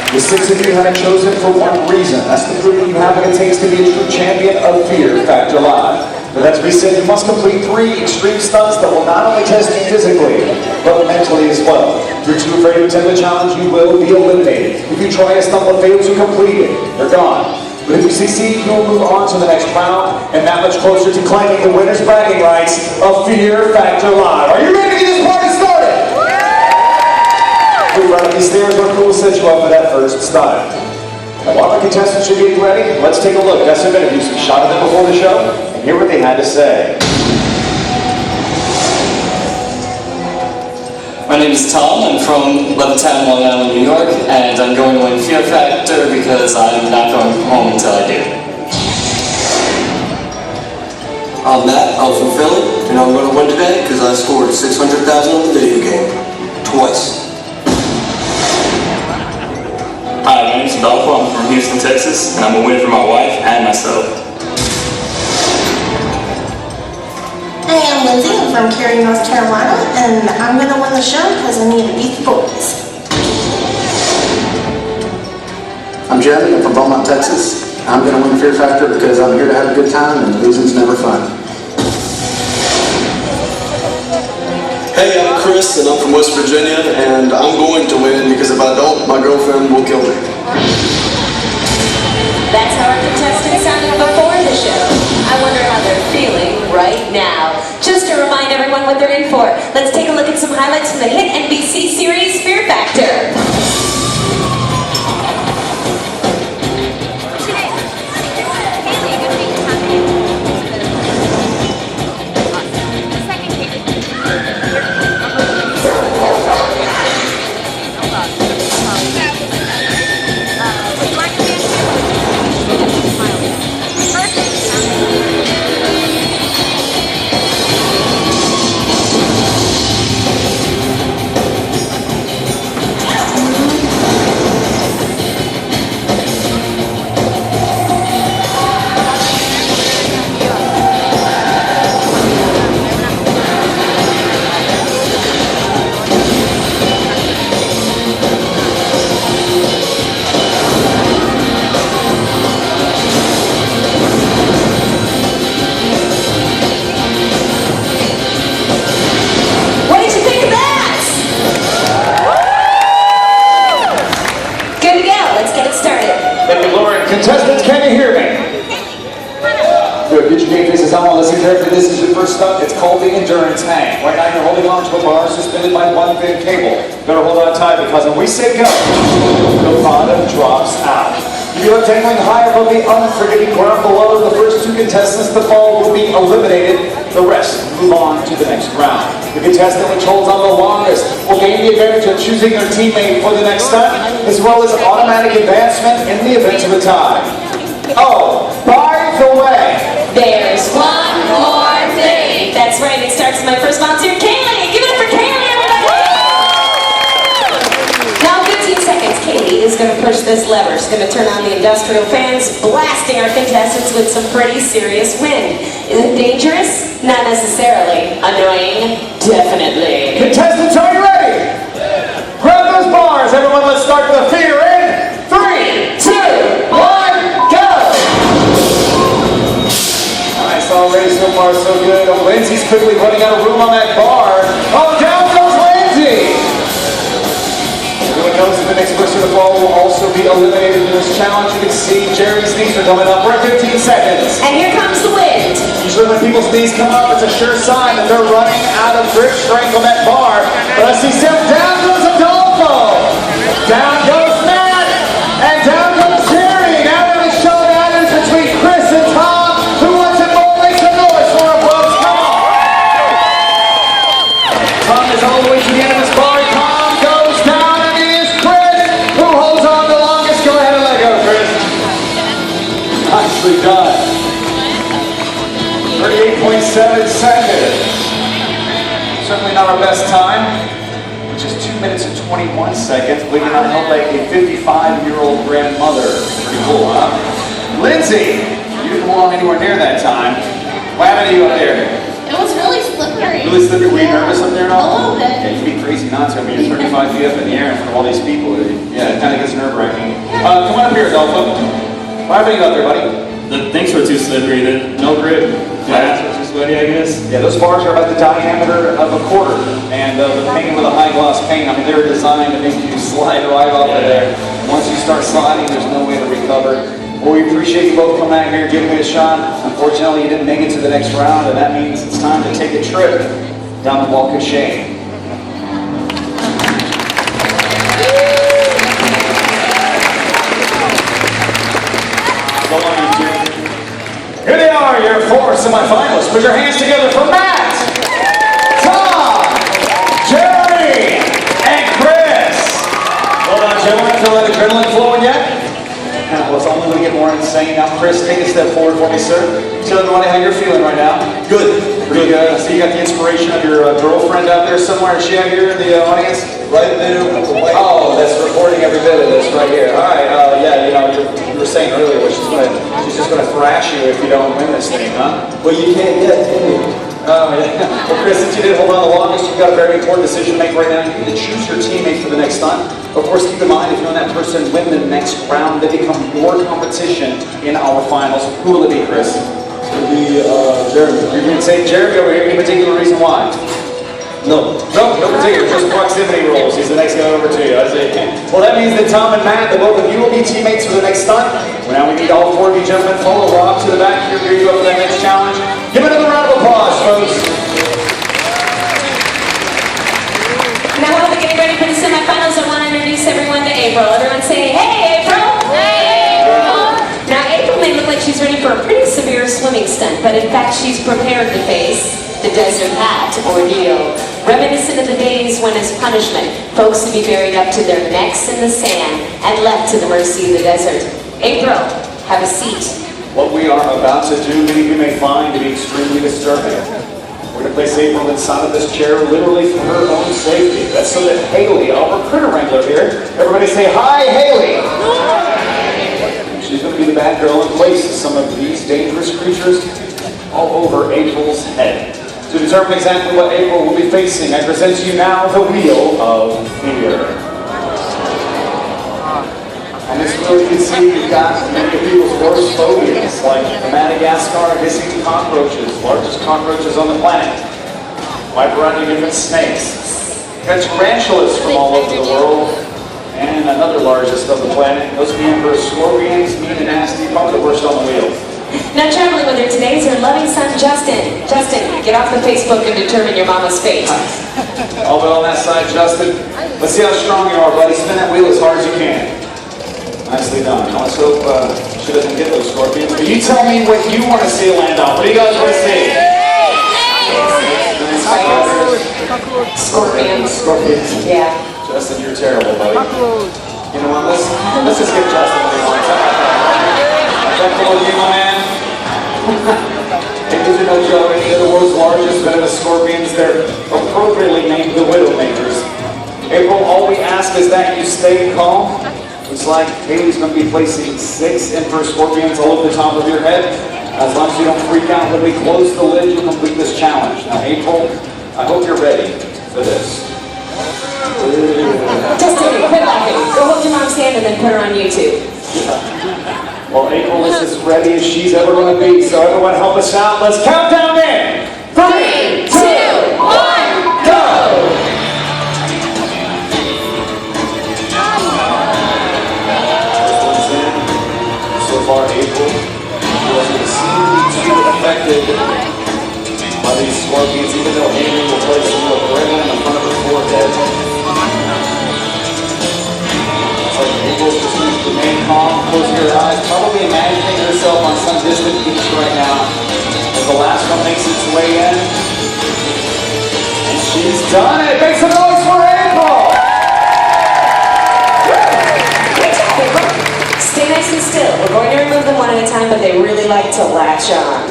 The 6 of you have been chosen for one reason. That's to prove that you have what it takes to be a true champion of Fear Factor Live. But that to be said, you must complete 3 extreme stunts that will not only test you physically, but mentally as well. If you're too afraid to attempt the challenge, you will be eliminated. If you try a stunt but fail to complete it, they're gone. But if you succeed, you'll move on to the next round, and that much closer to claiming the winner's bragging rights of Fear Factor Live. Are you ready to get this party started? Move right up these stairs, we're cool to set you up for that first stunt. Now, while the contestants are getting ready, let's take a look at some interviews we shot of them before the show, and hear what they had to say. My name is Tom. I'm from Levittown, Long Island, New York, and I'm going to win Fear Factor because I'm not going home until I do. I'm Matt. I'm from Philly, and I'm going to win today because I scored 600,000 on the video game. Twice. Hi, my name is Adolfo. I'm from Houston, Texas, and I'm going to win for my wife and myself. Hey, I'm Lindsay. I'm from Cary, North Carolina, and I'm going to win the show because I need to beat the boys. I'm Jeremy. I'm from Beaumont, Texas. I'm going to win Fear Factor because I'm here to have a good time and losing's never fun. Hey, I'm Chris, and I'm from West Virginia, and I'm going to win because if I don't, my girlfriend will kill me. That's how our contestants sounded before the show. I wonder how they're feeling right now. Just to remind everyone what they're in for, let's take a look at some highlights from the hit NBC series Fear Factor. Contestants, can you hear me? Good, get your game faces on. Listen carefully. This is your first stunt. It's called the endurance hang. Right now you're holding on to a bar suspended by one thin cable. Better hold on tight because when we say go, the bottom drops out. If you are dangling high above the unforgiving ground below, the first 2 contestants to fall will be eliminated. The rest move on to the next round. The contestant which holds on the longest will gain the advantage of choosing their teammate for the next stunt, as well as automatic advancement in the event of a tie. Oh, by the way, there's one more thing. That's right, it starts with my first volunteer, Kaylee. Give it up for Kaylee, everybody! Now 15 seconds, Kaylee is going to push this lever. She's going to turn on the industrial fans, blasting our contestants with some pretty serious wind. Is it dangerous? Not necessarily. Annoying? Definitely. Contestants, are you ready? Grab those bars, everyone. Let's start with a fear in 3, 2, 1, go! Nice, already so far so good. Oh, Lindsay's quickly running out of room on that bar. Oh, down goes Lindsay! Everyone knows that the next person to fall will also be eliminated in this challenge. You can see Jeremy's knees are coming up. We're at 15 seconds. And here comes the wind. Usually when people's knees come up, it's a sure sign that they're running out of grip strength on that bar. But I see down goes Adolfo. Down goes Matt. And down goes Terry. Now we're going to show matters between Chris and Tom. Who wants it more? Make some noise for our folks. Come on. Tom is all the way to the end of his bar. Tom goes down, and it is Chris who holds on the longest. Go ahead and let go, Chris. Nicely done. 38.7 seconds. Certainly not our best time. Just 2 minutes and 21 seconds. Believe it or not, held by a 55-year-old grandmother. Pretty cool, huh? Lindsay, you didn't hold on anywhere near that time. What happened to you up there? It was really slippery. Really slippery? Were you nervous up there at all? A little bit. Yeah, you'd be crazy not to. I mean, you're 35 feet up in the air in front of all these people. Yeah, it kind of gets nerve-wracking. Come on up here, Adolfo. Why are you up there, buddy? The things were too slippery. No grip. My ass was too sweaty, I guess. Yeah, those bars are about the diameter of a quarter, and the paint with a high gloss paint, I mean, they're designed to make you slide right off of there. Once you start sliding, there's no way to recover. Well, we appreciate you both coming out here, giving it a shot. Unfortunately, you didn't make it to the next round, and that means it's time to take a trip down the walk of shame. Here they are, your four semifinalists. Put your hands together for Matt, Tom, Jeremy, and Chris. Well done, gentlemen. Feel that adrenaline flowing yet? Well, it's only going to get more insane. Now, Chris, take a step forward for me, sir. Tell everybody how you're feeling right now. Good. Pretty good. I see you got the inspiration of your girlfriend out there somewhere. Is she out here in the audience? Right there. Oh, that's recording every bit of this right here. All right. Yeah, you know, you were saying earlier, well, she's just gonna thrash you if you don't win this thing, huh? Well, you can't yet, can you? Oh, yeah. Well, Chris, since you did hold on the longest, you've got a very important decision to make right now. You need to choose your teammate for the next time. Of course, keep in mind, if you and that person win the next round, they become your competition in our finals. Who will it be, Chris? It's going to be Jeremy. You're going to say Jeremy over here. Any particular reason why? No. No particular. Just proximity rules. He's the next guy over to you. I see. Well, that means that Tom and Matt, the both of you will be teammates for the next stunt. Well, now we need all four of you gentlemen. Follow Rob to the back here. Here you go for that next challenge. Give another round of applause, folks. Now while we're getting ready for the semifinals, I want to introduce everyone to April. Everyone say, hey, April! Hey, April! Now, April may look like she's ready for a pretty severe swimming stunt, but in fact, she's prepared to face the desert hat ordeal. Reminiscent of the days when, as punishment, folks would be buried up to their necks in the sand and left to the mercy of the desert. April, have a seat. What we are about to do, many of you may find to be extremely disturbing. We're going to place April inside of this chair, literally for her own safety. That's so that Haley, our critter wrangler here, everybody say, hi, Haley! She's going to be the bad girl and place some of these dangerous creatures all over April's head. To determine exactly what April will be facing, I present to you now the Wheel of Fear. On this wheel you can see you've got many of people's worst phobias, like the Madagascar hissing cockroaches, largest cockroaches on the planet. Wipe around your different snakes. You've got tarantulas from all over the world, and another largest of the planet. Those being for scorpions, mean and nasty, probably the worst on the wheel. Now traveling with her today is her loving son, Justin. Justin, get off the Facebook and determine your mama's fate. All but on that side, Justin. Let's see how strong you are, buddy. Spin that wheel as hard as you can. Nicely done. Let's hope she doesn't get those scorpions. But you tell me what you want to see land on. What do you guys want to see? Scorpions. Scorpions. Yeah. Justin, you're terrible, buddy. You know what? Let's just give Justin what he wants. How about that? That cool with you, my man? Hey, did you know, Joe, any of the world's largest venomous scorpions, they're appropriately named the Widowmakers. April, all we ask is that you stay calm. Looks like Haley's going to be placing 6 emperor scorpions all over the top of your head. As long as you don't freak out when we close the lid, you'll complete this challenge. Now, April, I hope you're ready for this. Justin, quit laughing. Go hold your mom's hand and then put her on YouTube. Well, April is as ready as she's ever going to be, so everyone help us out. Let's count down in 3, 2, 1, go! So far, April wasn't seem too affected by these scorpions, even though Haley will place a little ring in the front of her forehead. April just needs to remain calm, close your eyes, probably imagining herself on some distant beach right now. As the last one makes its way in. And she's done it! Make some noise for April! Great job, April. Stay nice and still. We're going to remove them one at a time, but they really like to latch on.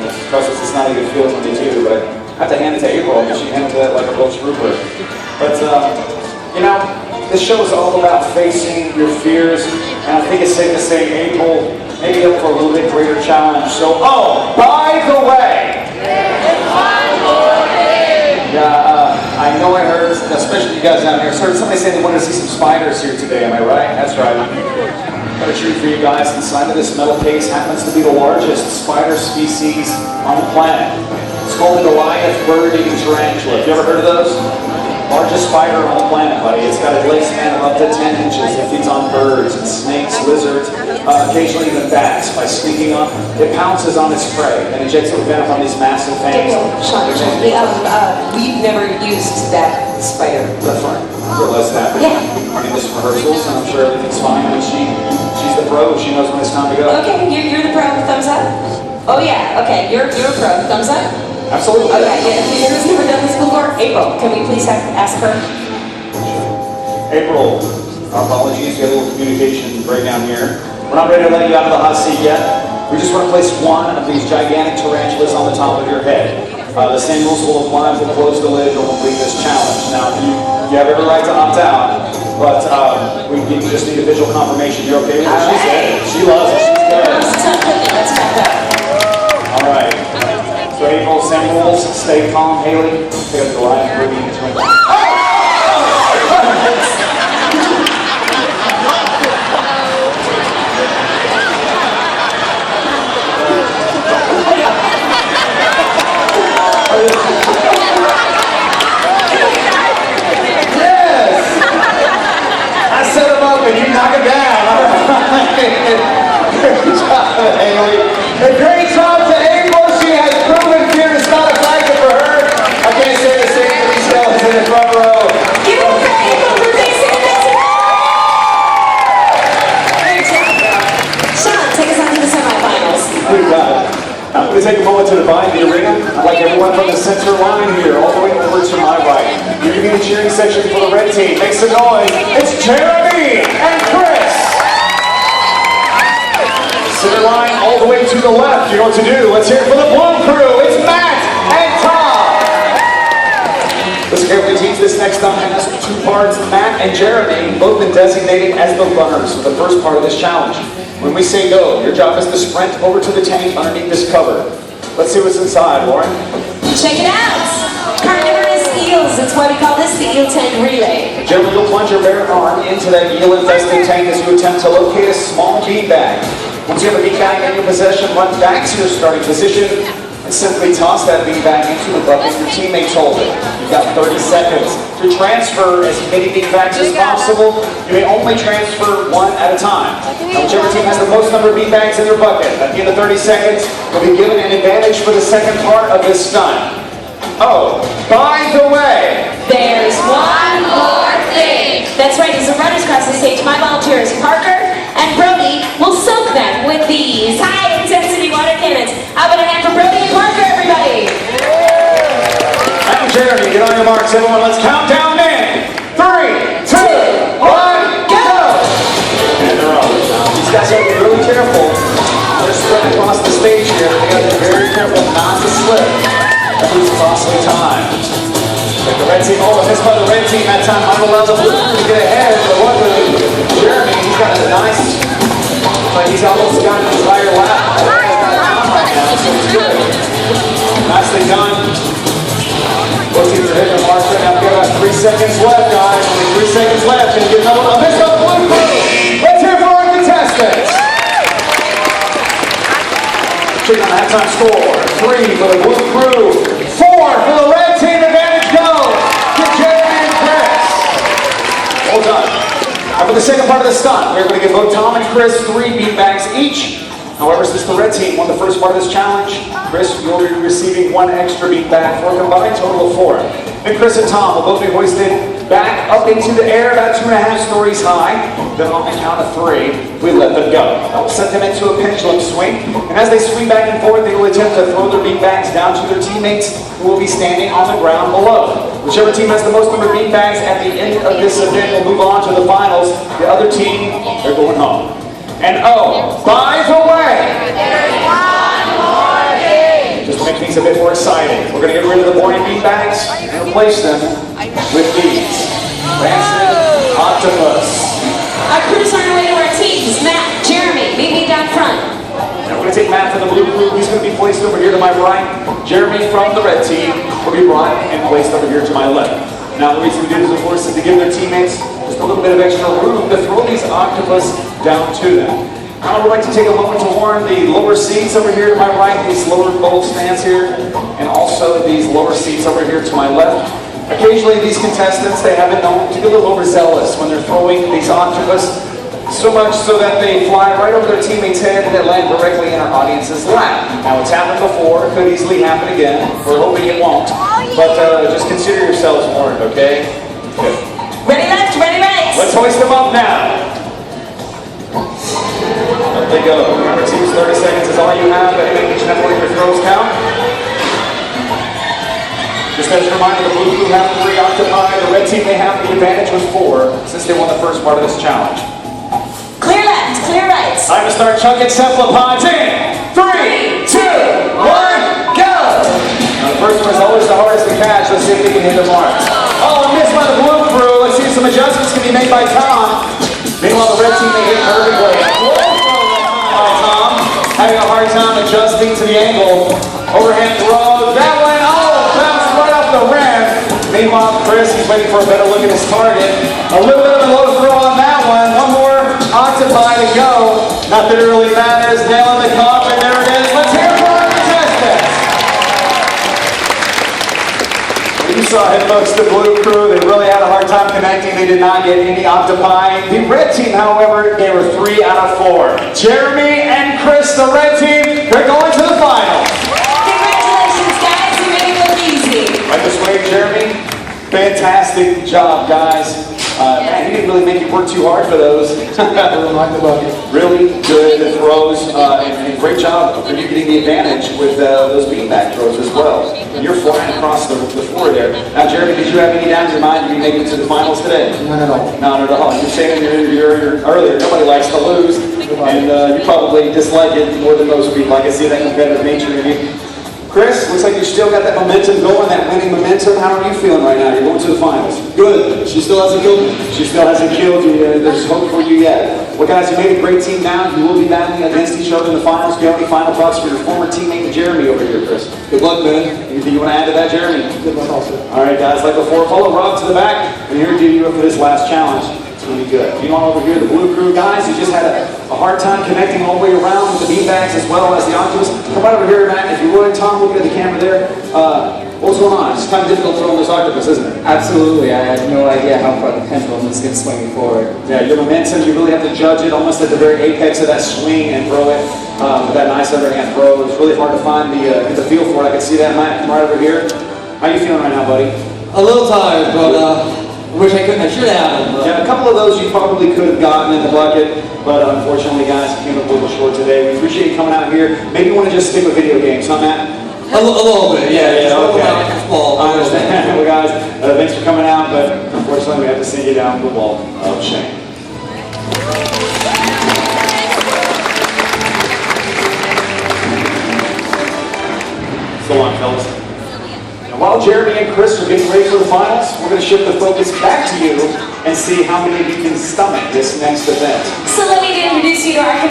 Because it's not a good feeling when they do, but I have to hand it to April, because she handled that like a real trooper. But, you know, this show is all about facing your fears, and I think it's safe to say April may be up for a little bit greater challenge. So, by the way, yeah, I know know I heard, especially you guys down here, heard somebody say they wanted to see some spiders here today, am I right? That's right. Got a treat for you guys. Inside of this metal case happens to be the largest spider species on the planet. It's called the Goliath bird-eating tarantula. Have you ever heard of those? Largest spider on the planet, buddy. It's got a wingspan of up to 10 inches. It feeds on birds and snakes, lizards, occasionally even bats. By sneaking up, it pounces on its prey and injects it with venom from these massive fangs. Sean, we've never used that spider. That's fine. Realize that. Yeah. Running this rehearsals, and I'm sure everything's fine. I mean, she's the pro. She knows when it's time to go. Okay, you're the pro. Thumbs up. Oh yeah. Okay, you're a pro. Thumbs up. Absolutely. Okay. Yeah. Who's never done this before? April. Can we please ask her? April, apologies. We had a little communication breakdown here. We're not ready to let you out of the hot seat yet. We just want to place one of these gigantic tarantulas on the top of your head. The same rules will apply if we close the lid or complete this challenge. Now, you have every right to opt out, but we just need a visual confirmation. You're okay with what she said? She loves it. She's good. Let's back up. All right. So April, same rules. Stay calm, Haley. Pick up the line. We're being knock it down. All right. Good job, Haley. A great job to April. She has proven fear is not a factor for her. I can't say the same for these fellas in the front row. Give it up for April for facing this. Great job. Sean, take us on to the semifinals. We got it. I'm going to take a moment to divide the arena. I'd like everyone from the center line here, all the way over to my right. Give me the cheering section for the red team. Make some noise. It's Jeremy and Chris. Center line all the way to the left. You know what to do. Let's hear it for the blue crew. It's Matt and Tom. Listen carefully, teams. This next time has two parts. Matt and Jeremy both been designated as the runners for the first part of this challenge. When we say go, your job is to sprint over to the tank underneath this cover. Let's see what's inside, Lauren. Check it out. Carnivorous eels. That's why we call this the eel tank relay. Jeremy, you'll plunge your bare arm into that eel-infested tank as you attempt to locate a small beanbag. Once you have a beanbag in your possession, run back to your starting position and simply toss that beanbag into the bucket your teammates hold it. You've got 30 seconds to transfer as many beanbags as possible. You may only transfer one at a time. Now, whichever team has the most number of beanbags in their bucket, at the end of 30 seconds, will be given an advantage for the second part of this stunt. Oh, by the way, there's one more thing. That's right, as the runners cross the stage, my volunteers, Parker and Brody, will soak them with these high-intensity water cannons. How about a hand for Brody and Parker, everybody? And Jeremy, get on your marks, everyone. Let's count down in 3, 2, 1, go! And they're on. These guys have to be really careful. They're spread across the stage here. They got to be very careful not to slip. That was costly time. Like the red team, oh, missed by the red team that time. I'm allowed the blue to get ahead, but luckily, Jeremy, he's got a nice, but he's almost got an entire lap. Right now, so it's good. Nicely done. Both teams are hitting the mark right now. We've got about 3 seconds left, guys. Only 3 seconds left. Can you get another one? Missed by the blue crew. Let's hear for our contestants. Check on the halftime score. 3 for the blue crew. 4 for the red team. Advantage go to Jeremy and Chris. Well done. Now for the second part of the stunt, we're going to give both Tom and Chris 3 beanbags each. However, since the red team won the first part of this challenge, Chris, you'll be receiving 1 extra beanbag for a combined total of 4. Then Chris and Tom will both be hoisted back up into the air about 2.5 stories high. Then on the count of 3, we let them go. That will set them into a pendulum swing. And as they swing back and forth, they will attempt to throw their beanbags down to their teammates who will be standing on the ground below. Whichever team has the most number of beanbags at the end of this event will move on to the finals. The other team, they're going home. And oh, by the way, there's one more thing. Just to make things a bit more exciting, we're going to get rid of the boring beanbags and replace them with these. Rancid octopus. Our crews are on their way to our teams. Matt, Jeremy, meet me down front. Now we're going to take Matt from the blue crew. He's going to be placed over here to my right. Jeremy from the red team will be brought and placed over here to my left. Now the reason we do this, of course, is to give their teammates just a little bit of extra room to throw these octopus down to them. I would like to take a moment to warn the lower seats over here to my right, these lower bowl stands here, and also these lower seats over here to my left. Occasionally these contestants, they have it known to be a little overzealous when they're throwing these octopus, so much so that they fly right over their teammate's head and they land directly in our audience's lap. Now it's happened before, it could easily happen again. We're hoping it won't, but just consider yourselves warned, okay? Good. Ready left, ready right. Let's hoist them up now. Up they go. Remember, teams 30 seconds is all you have. Anything each and every one of your throws count. Just as a reminder, the blue crew have 3 octopi. The red team, they have the advantage with 4 since they won the first part of this challenge. Clear left, clear right. Time to start chucking cephalopods in. 3, 2, 1, go! Now the first one is always the hardest to catch. Let's see if we can hit the mark. Oh, missed by the blue crew. Let's see if some adjustments can be made by Tom. Meanwhile, the red team, they hit perfectly. By Tom, having a hard time adjusting to the angle. Overhand throw. That one, bounced right off the rim. Meanwhile, Chris, he's waiting for a better look at his target. A little bit of a low throw on that one. One more octopi to go. Not that it really matters. Nail in the cup, and there it is. Let's hear it for our contestants. You saw it, folks, the blue crew. They really had a hard time connecting. They did not get any octopi. The red team, however, they were 3 out of 4. Jeremy and Chris, the red team, they're going to the finals. Congratulations, guys. You made it look easy. Right this way, Jeremy. Fantastic job, guys. Man, he didn't really make you work too hard for those. Really good throws, and great job of you getting the advantage with those beanbag throws as well. You're flying across the floor there. Now, Jeremy, did you have any doubts in your mind to be making it to the finals today? Not at all. Not at all. You were saying in your interview earlier, nobody likes to lose, and you probably dislike it more than most people. I can see that competitive nature in you. Chris, looks like you still got that momentum going, that winning momentum. How are you feeling right now? You're going to the finals. Good. She still hasn't killed me. She still hasn't killed you. There's hope for you yet. Well, guys, you made a great team now. You will be battling against each other in the finals. Do you have any final thoughts for your former teammate, Jeremy, over here, Chris? Good luck, man. Anything you want to add to that, Jeremy? Good luck also. All right, guys, like before, follow Rob to the back, and here to do you up for this last challenge. It's going to be good. Meanwhile, over here, the blue crew guys, who just had a hard time connecting all the way around with the beanbags as well as the octopus. Come right over here, Matt, if you would. Tom, looking at the camera there. What's going on? It's kind of difficult throwing this octopus, isn't it? Absolutely. I have no idea how far the pendulum is going to swing me forward. Yeah, your momentum, you really have to judge it almost at the very apex of that swing and throw it with that nice underhand throw. It's really hard to find get the feel for it. I can see that, Matt, from right over here. How you feeling right now, buddy? A little tired, but I wish I couldn't. I should have. Yeah, a couple of those you probably could have gotten in the bucket, but unfortunately, guys, you came up a little short today. We appreciate you coming out here. Maybe you want to just stick with video games, huh, Matt? A little bit, yeah. Okay. Small. I understand. Well, guys, thanks for coming out, but unfortunately, we have to send you down the wall of shame. So long, fellas. And while Jeremy and Chris are getting ready for the finals, we're going to shift the focus back to you and see how many of you can stomach this next event. So let me introduce you to our